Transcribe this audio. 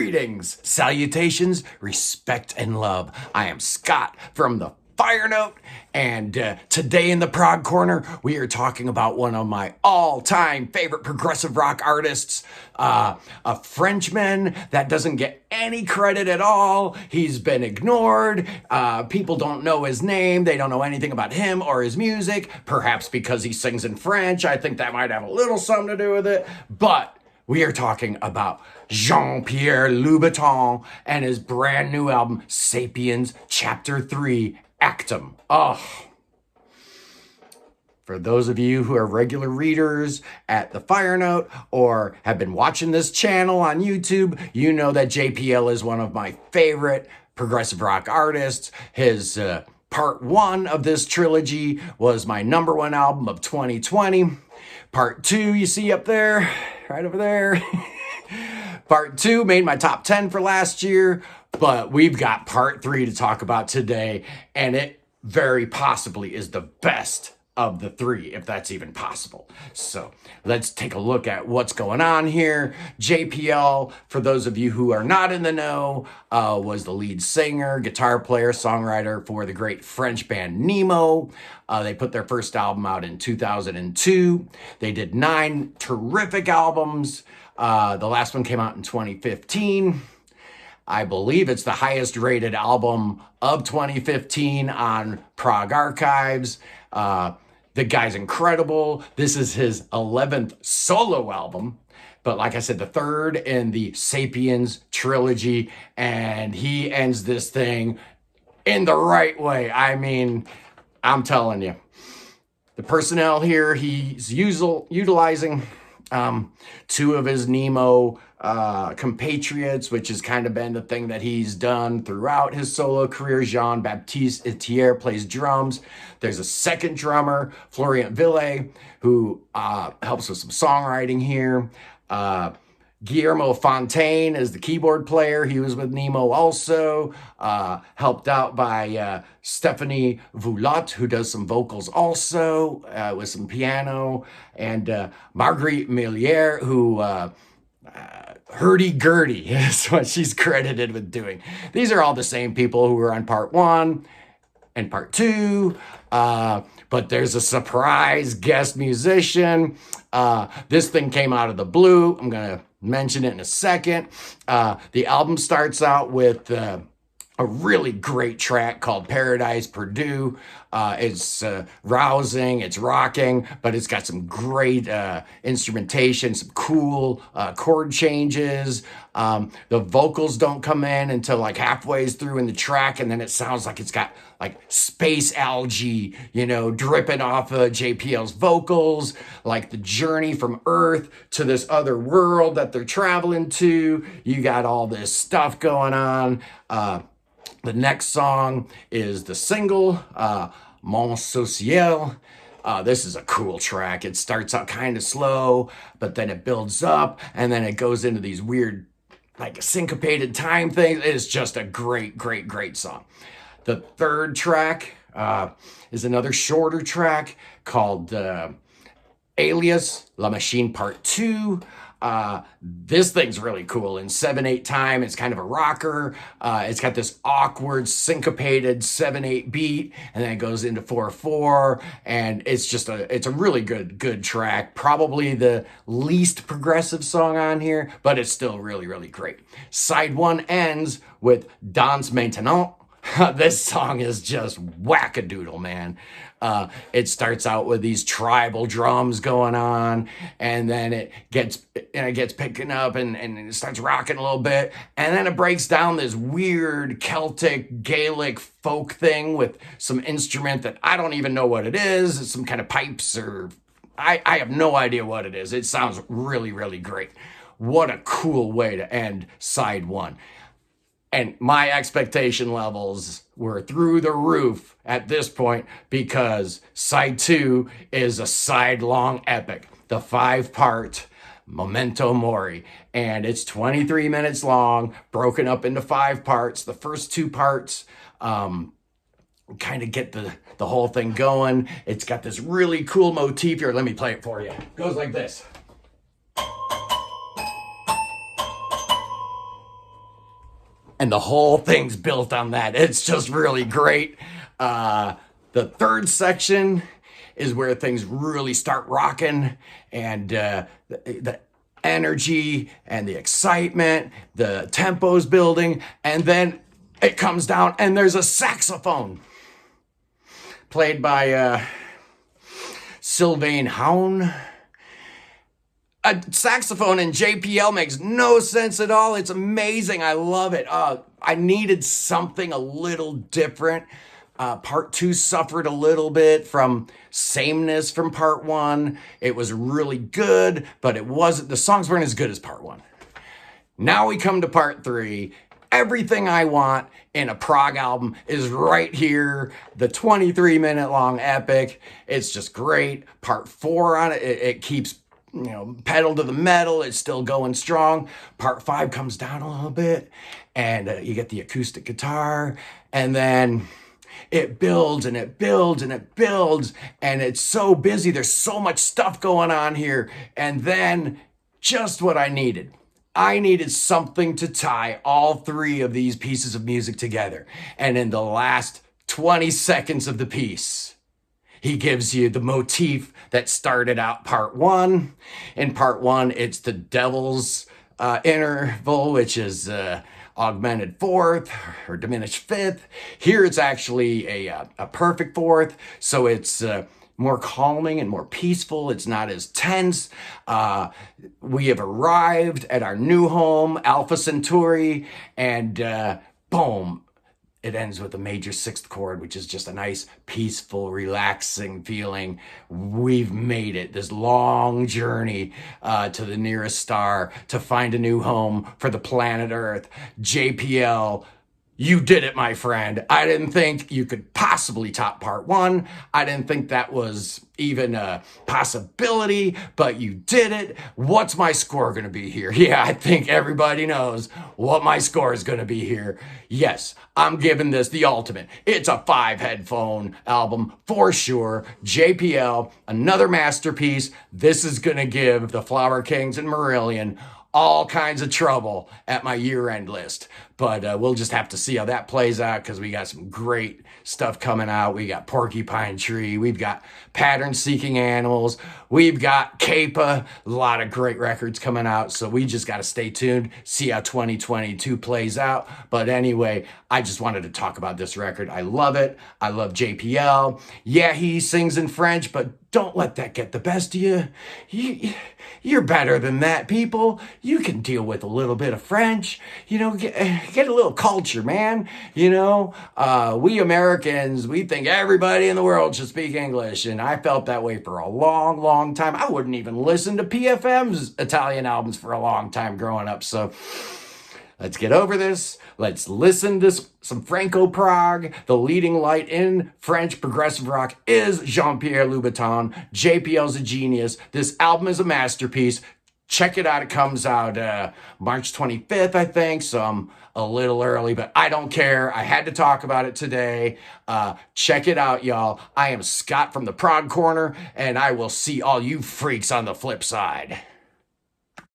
Greetings, salutations, respect, and love. I am Scott from the Fire Note, and today in the Prog Corner, we are talking about one of my all-time favorite progressive rock artists, a Frenchman that doesn't get any credit at all. He's been ignored. People don't know his name. They don't know anything about him or his music, perhaps because he sings in French. I think that might have a little something to do with it, but we are talking about Jean-Pierre Louboutin and his brand new album, Sapiens, Chapter 3, Actum. Oh, for those of you who are regular readers at the Fire Note or have been watching this channel on YouTube, you know that JPL is one of my favorite progressive rock artists. His part one of this trilogy was my number one album of 2020. Part two, you see up there, right over there. Part two made my top 10 for last year, but we've got part three to talk about today, and it very possibly is the best of the three, if that's even possible. So let's take a look at what's going on here. JPL, for those of you who are not in the know, was the lead singer, guitar player, songwriter for the great French band Nemo. They put their first album out in 2002. They did 9 terrific albums. The last one came out in 2015. I believe it's the highest rated album of 2015 on Prog Archives. The guy's incredible. This is his 11th solo album, but like I said, the third in the Sapiens trilogy, and he ends this thing in the right way. I mean, I'm telling you, the personnel here, he's utilizing 2 of his Nemo compatriots, which has kind of been the thing that he's done throughout his solo career. Jean-Baptiste Etier plays drums. There's a second drummer, Florent Ville, who helps with some songwriting here. Guillermo Fontaine is the keyboard player. He was with Nemo also, helped out by Stephanie Voulotte, who does some vocals also, with some piano, and Marguerite Millier, who hurdy-gurdy is what she's credited with doing. These are all the same people who were on part 1 and part 2, but there's a surprise guest musician. This thing came out of the blue. I'm going to mention it in a second. The album starts out with a really great track called Paradise Perdu. It's rousing, it's rocking, but it's got some great instrumentation, some cool chord changes. The vocals don't come in until like halfway through in the track, and then it sounds like it's got like space algae, you know, dripping off of JPL's vocals, like the journey from Earth to this other world that they're traveling to. You got all this stuff going on. The next song is the single, Mon Social. This is a cool track. It starts out kind of slow, but then it builds up, and then it goes into these weird, like syncopated time things. It is just a great, great, great song. The third track is another shorter track called Alias, La Machine Part 2. This thing's really cool. In 7/8 time, it's kind of a rocker. It's got this awkward syncopated 7/8 beat, and then it goes into 4/4, and it's a really good track. Probably the least progressive song on here, but it's still really, really great. Side 1 ends with Danse Maintenant. This song is just wackadoodle, man. It starts out with these tribal drums going on, and then it gets picking up and it starts rocking a little bit, and then it breaks down this weird Celtic Gaelic folk thing with some instrument that I don't even know what it is. It's some kind of pipes, or I have no idea what it is. It sounds really, really great. What a cool way to end side 1. And my expectation levels were through the roof at this point, because side 2 is a side-long epic, the 5-part Memento Mori. And it's 23 minutes long, broken up into 5 parts. The first 2 parts kind of get the whole thing going. It's got this really cool motif here. Let me play it for you. It goes like this. and the whole thing's built on that. It's just really great. The third section is where things really start rocking, and the energy and the excitement, the tempo's building, and then it comes down and there's a saxophone played by Sylvain Houn. A saxophone in JPL makes no sense at all. It's amazing. I love it. I needed something a little different. Part 2 suffered a little bit from sameness from part 1. It was really good, but the songs weren't as good as part 1. Now we come to part 3. Everything I want in a prog album is right here. The 23-minute long epic. It's just great. Part 4 on it, it keeps, pedal to the metal. It's still going strong. Part 5 comes down a little bit, and you get the acoustic guitar, and then it builds and it builds and it builds, and it's so busy. There's so much stuff going on here. And then just what I needed. I needed something to tie all 3 of these pieces of music together. And in the last 20 seconds of the piece, he gives you the motif that started out part 1. In part 1, it's the devil's interval, which is augmented 4th or diminished 5th. Here it's actually a perfect 4th, so it's more calming and more peaceful. It's not as tense. We have arrived at our new home, Alpha Centauri, and boom, it ends with a major 6th chord, which is just a nice, peaceful, relaxing feeling. We've made it, this long journey to the nearest star to find a new home for the planet Earth. JPL, you did it, my friend. I didn't think you could possibly top part 1. I didn't think that was even a possibility, but you did it. What's my score going to be here? Yeah, I think everybody knows what my score is going to be here. Yes, I'm giving this the ultimate. It's a 5-headphone album for sure. JPL, another masterpiece. This is going to give the Flower Kings and Marillion all kinds of trouble at my year-end list. But we'll just have to see how that plays out, because we got some great stuff coming out. We got Porcupine Tree. We've got Pattern Seeking Animals. We've got Kappa. A lot of great records coming out. So we just got to stay tuned, see how 2022 plays out. But anyway, I just wanted to talk about this record. I love it. I love JPL. Yeah, he sings in French, but don't let that get the best of you. You're better than that, people. You can deal with a little bit of French. Get a little culture, man. We Americans, we think everybody in the world should speak English. And I felt that way for a long, long time. I wouldn't even listen to PFM's Italian albums for a long time growing up. So let's get over this. Let's listen to some Franco Prog. The leading light in French progressive rock is Jean-Pierre Louboutin. JPL's a genius. This album is a masterpiece. Check it out. It comes out March 25th, I think. So I'm a little early, but I don't care. I had to talk about it today. Check it out, y'all. I am Scott from the Prog Corner, and I will see all you freaks on the flip side.